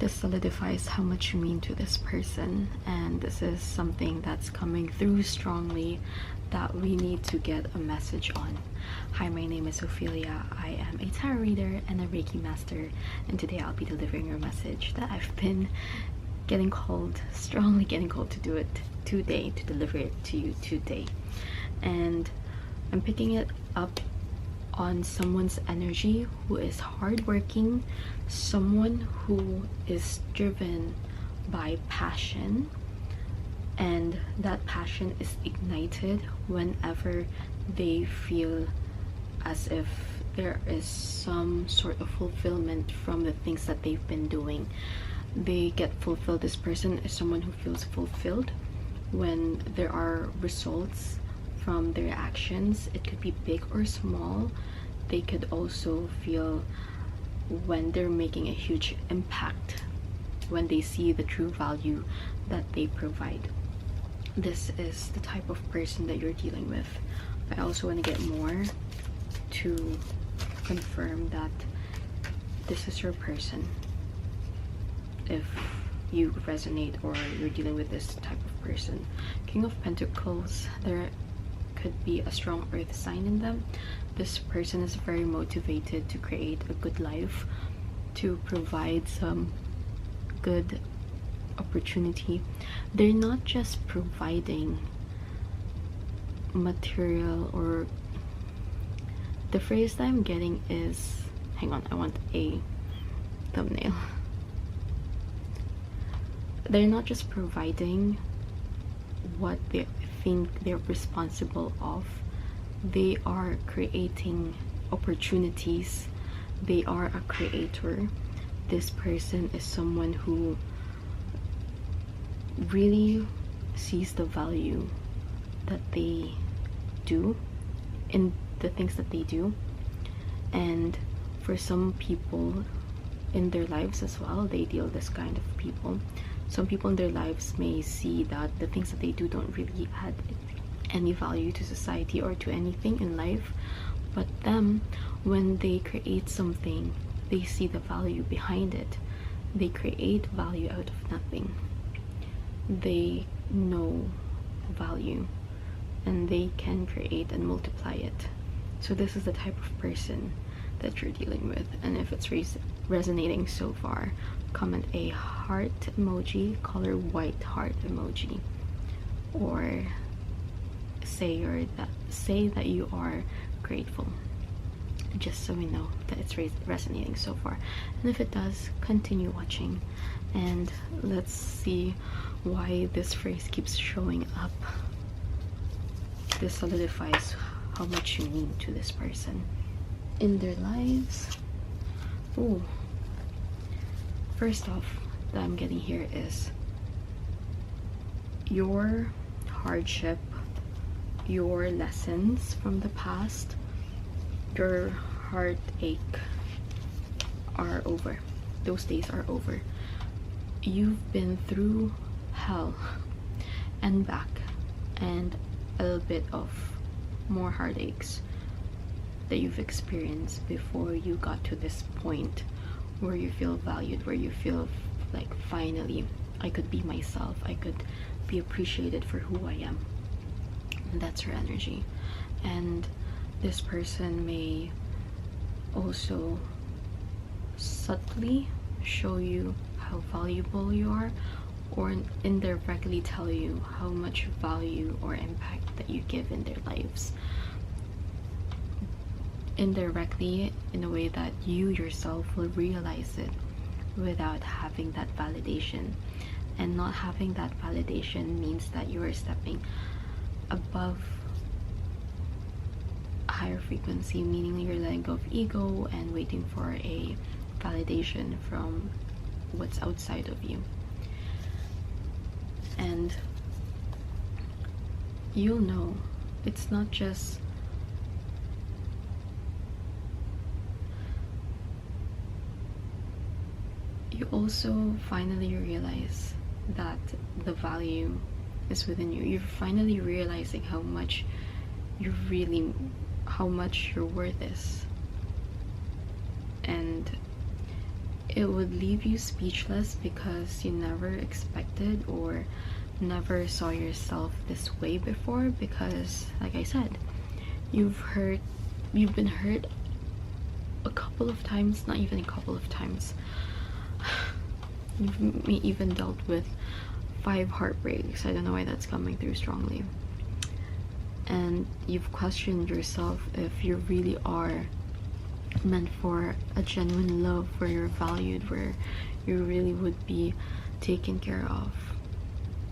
This solidifies how much you mean to this person, and this is something that's coming through strongly that we need to get a message on. Hi, my name is Ophelia. I am a tarot reader and a Reiki master, and today I'll be delivering a message that I've been strongly getting called to do it today, to deliver it to you today. And I'm picking it up on someone's energy who is hardworking, someone who is driven by passion, and that passion is ignited whenever they feel as if there is some sort of fulfillment from the things that they've been doing. They get fulfilled. This person is someone who feels fulfilled when there are results from their actions. It could be big or small. They could also feel when they're making a huge impact, when they see the true value that they provide. This is the type of person that you're dealing with. I also want to get more to confirm that this is your person. If you resonate or you're dealing with this type of person. King of Pentacles, there could be a strong earth sign in them. This person is very motivated to create a good life, to provide some good opportunity. They're not just providing material, or the phrase that I'm getting is, hang on, I want a thumbnail. They're not just providing what they think they're responsible of. They are creating opportunities. They are a creator. This person is someone who really sees the value that they do in the things that they do. And for some people in their lives as well, they deal with this kind of people. Some people in their lives may see that the things that they do don't really add any value to society or to anything in life, but them, when they create something, they see the value behind it. They create value out of nothing. They know value, and they can create and multiply it. So this is the type of person that you're dealing with. And if it's resonating so far, comment a heart emoji, color white heart emoji, or say that you are grateful, just so we know that it's resonating so far. And if it does, continue watching, and let's see why this phrase keeps showing up. This solidifies how much you mean to this person in their lives. Ooh, first off that I'm getting here is your hardship, your lessons from the past, your heartache are over. Those days are over. You've been through hell and back, and a little bit of more heartaches that you've experienced before you got to this point where you feel valued, where you feel like finally I could be myself, I could be appreciated for who I am. And that's her energy. And this person may also subtly show you how valuable you are, or indirectly tell you how much value or impact that you give in their lives. Indirectly, in a way that you yourself will realize it without having that validation. And not having that validation means that you are stepping above a higher frequency, meaning you're letting go of ego and waiting for a validation from what's outside of you. And you'll know it's not just you. Also finally realize that the value is within you. You're finally realizing how much your worth is. And it would leave you speechless because you never expected or never saw yourself this way before, because like I said, you've been hurt a couple of times, not even a couple of times. You've even dealt with 5 heartbreaks. I don't know why that's coming through strongly. And you've questioned yourself if you really are meant for a genuine love, where you're valued, where you really would be taken care of.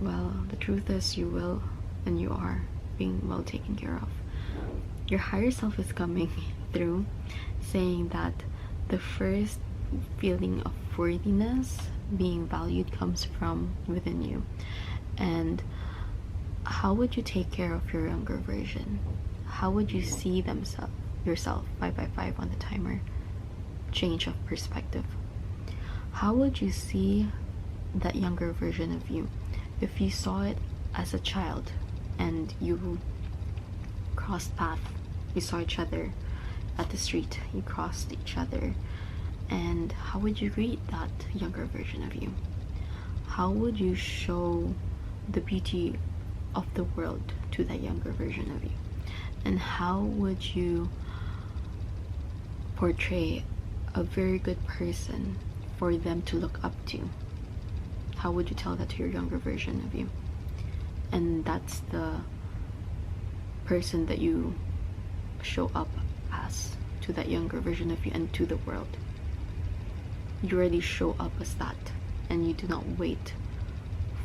Well, the truth is you will, and you are being well taken care of. Your higher self is coming through saying that the first feeling of worthiness, being valued, comes from within you. And how would you take care of your younger version? How would you see yourself? 5 by 5 on the timer. Change of perspective. How would you see that younger version of you if you saw it as a child and you crossed paths? You saw each other at the street, you crossed each other, and how would you greet that younger version of you? How would you show the beauty of the world to that younger version of you? And how would you portray a very good person for them to look up to? How would you tell that to your younger version of you? And that's the person that you show up as to that younger version of you and to the world. You already show up as that, and you do not wait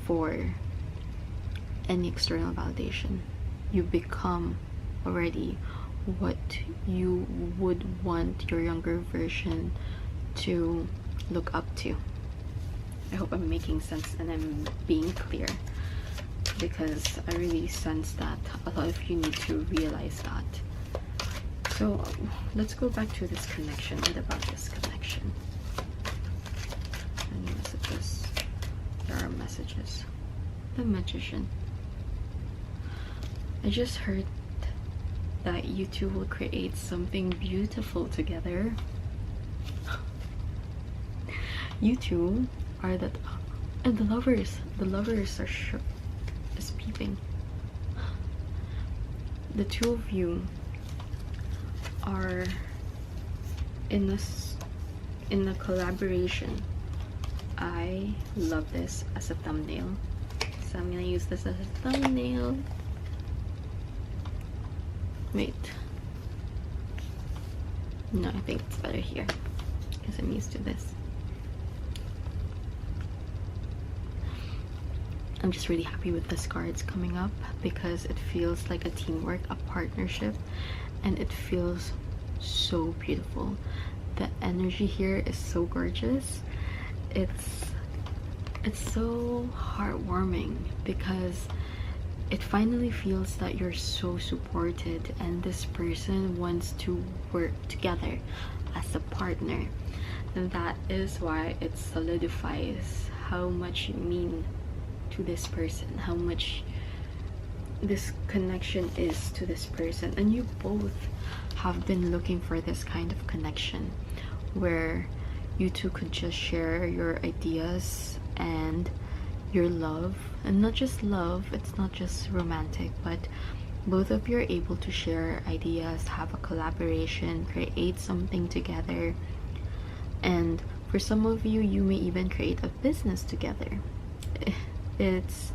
for any external validation. You become already what you would want your younger version to look up to. I hope I'm making sense and I'm being clear, because I really sense that a lot of you need to realize that. So let's go back to this connection and about this connection. Any messages? There are messages. The Magician. I just heard that you two will create something beautiful together. You two are that, and the lovers are is peeping. The two of you are in a collaboration. I love this as a thumbnail, so I'm gonna use this as a thumbnail. Wait, no, I think it's better here because I'm used to this. I'm just really happy with this cards coming up because it feels like a teamwork, a partnership, and it feels so beautiful. The energy here is so gorgeous. It's so heartwarming because it finally feels that you're so supported and this person wants to work together as a partner. And that is why it solidifies how much you mean to this person, how much this connection is to this person. And you both have been looking for this kind of connection where you two could just share your ideas and your love, and not just love, it's not just romantic, but both of you are able to share ideas, have a collaboration, create something together. And for some of you, you may even create a business together. It's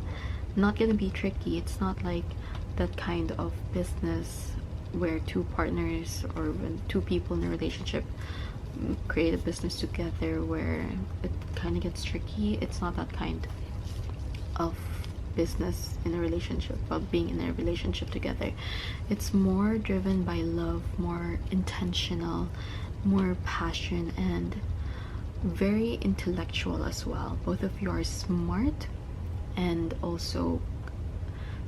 not gonna be tricky. It's not like that kind of business where two partners or when two people in a relationship create a business together where it kind of gets tricky. It's not that kind of business in a relationship, of being in a relationship together. It's more driven by love, more intentional, more passion, and very intellectual as well. Both of you are smart and also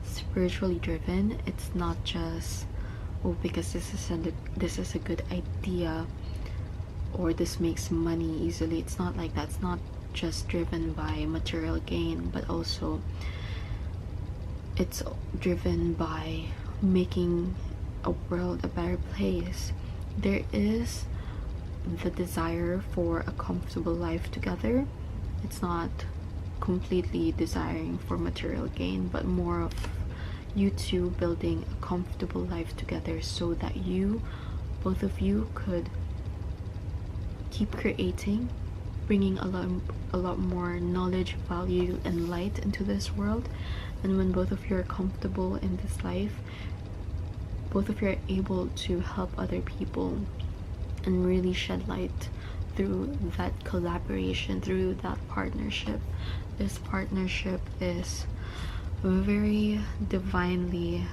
spiritually driven. It's not just, oh, because this is a good idea or this makes money easily. It's not like that. It's not just driven by material gain, but also it's driven by making a world a better place. There is the desire for a comfortable life together. It's not completely desiring for material gain, but more of you two building a comfortable life together so that you, both of you, could keep creating, bringing a lot more knowledge, value, and light into this world. And when both of you are comfortable in this life, both of you are able to help other people and really shed light through that collaboration, through that partnership. This partnership is very divinely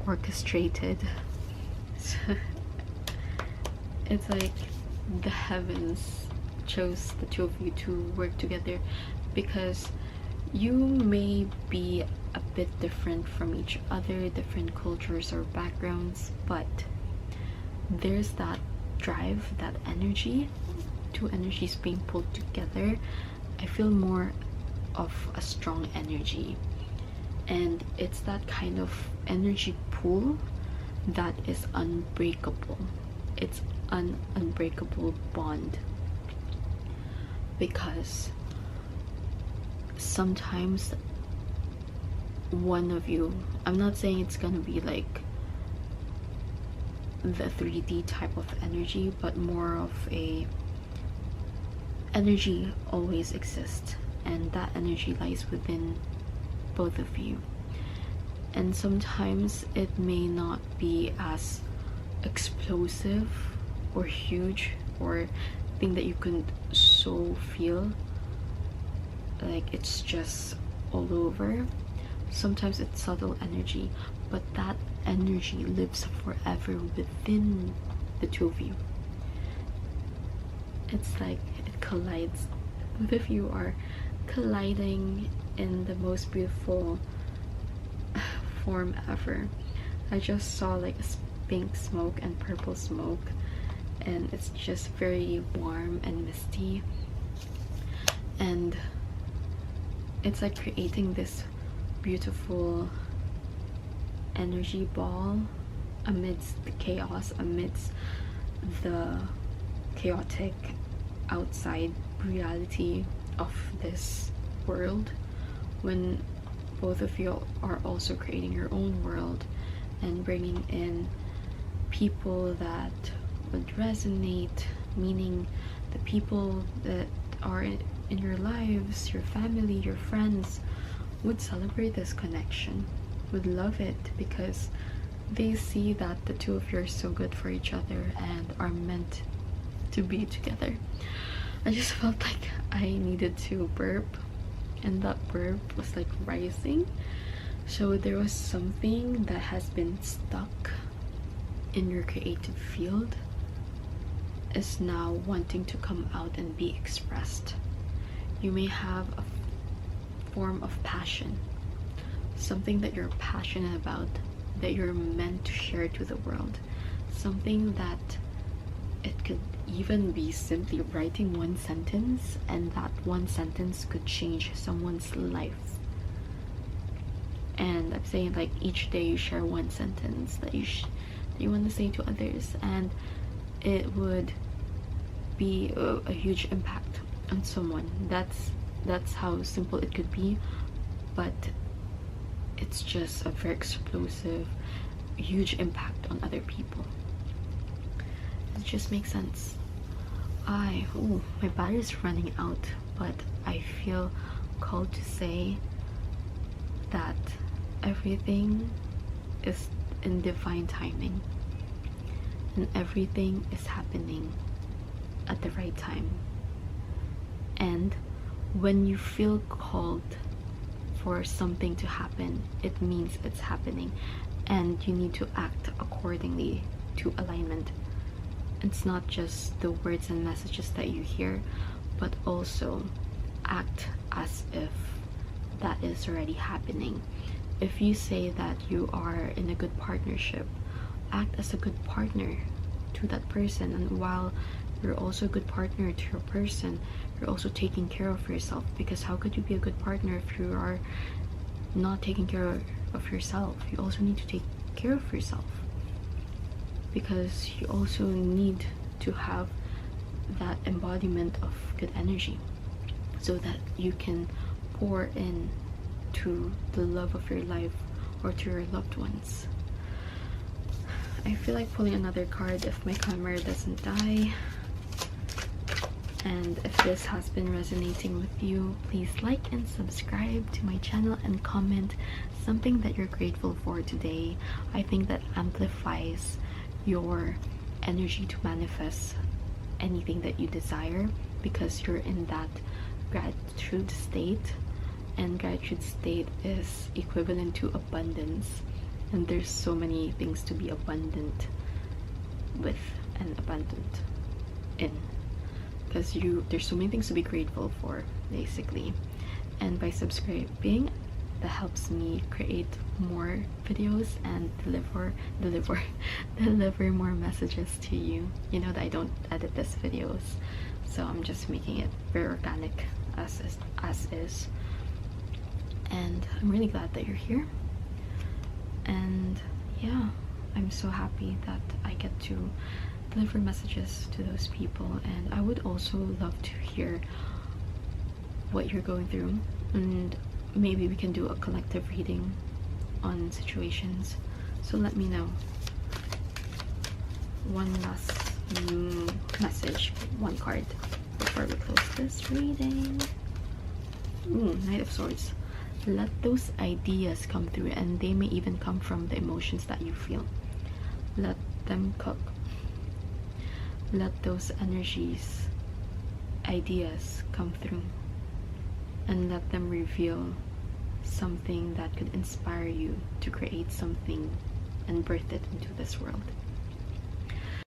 orchestrated. It's like the heavens chose the two of you to work together, because you may be a bit different from each other, different cultures or backgrounds, but there's that drive, that energy, two energies being pulled together. I feel more of a strong energy, and it's that kind of energy pool that is unbreakable. It's an unbreakable bond, because sometimes one of you, I'm not saying it's gonna be like the 3D type of energy, but more of a energy always exists, and that energy lies within both of you. And sometimes it may not be as explosive or huge or thing that you can so feel like it's just all over. Sometimes it's subtle energy, but that energy lives forever within the two of you. It's like it collides. Both of you are colliding in the most beautiful form ever. I just saw like a pink smoke and purple smoke, and it's just very warm and misty, and it's like creating this beautiful energy ball amidst the chaos, amidst the chaotic outside reality of this world, when both of you are also creating your own world and bringing in people that would resonate, meaning the people that are in your lives, your family, your friends, would celebrate this connection, would love it, because they see that the two of you are so good for each other and are meant to be together. I just felt like I needed to burp, and that burp was like rising. So there was something that has been stuck in your creative field is now wanting to come out and be expressed. You may have a form of passion, something that you're passionate about, that you're meant to share to the world, something that it could even be simply writing one sentence, and that one sentence could change someone's life. And I'm saying like each day you share one sentence that you want to say to others, and it would be a huge impact on someone. That's how simple it could be, but it's just a very explosive, huge impact on other people. It just makes sense. My battery's running out, but I feel called to say that everything is in divine timing, and everything is happening at the right time. And when you feel called for something to happen, it means it's happening, and you need to act accordingly to alignment. It's not just the words and messages that you hear, but also act as if that is already happening. If you say that you are in a good partnership, act as a good partner to that person, and while you're also a good partner to your person, you're also taking care of yourself, because how could you be a good partner if you are not taking care of yourself? You also need to take care of yourself, because you also need to have that embodiment of good energy so that you can pour in to the love of your life or to your loved ones. I feel like pulling another card if my camera doesn't die. And if this has been resonating with you, please like and subscribe to my channel and comment something that you're grateful for today. I think that amplifies your energy to manifest anything that you desire, because you're in that gratitude state, and gratitude state is equivalent to abundance, and there's so many things to be abundant with and abundant in, because there's so many things to be grateful for basically. And by subscribing, that helps me create more videos and deliver more messages to you. You know that I don't edit these videos, so I'm just making it very organic as is. And I'm really glad that you're here. And yeah, I'm so happy that I get to deliver messages to those people. And I would also love to hear what you're going through, and maybe we can do a collective reading on situations. So let me know. One last message, one card before we close this reading. Ooh, Knight of Swords. Let those ideas come through, and they may even come from the emotions that you feel. Let them cook. Let those energies, ideas come through, and let them reveal something that could inspire you to create something and birth it into this world.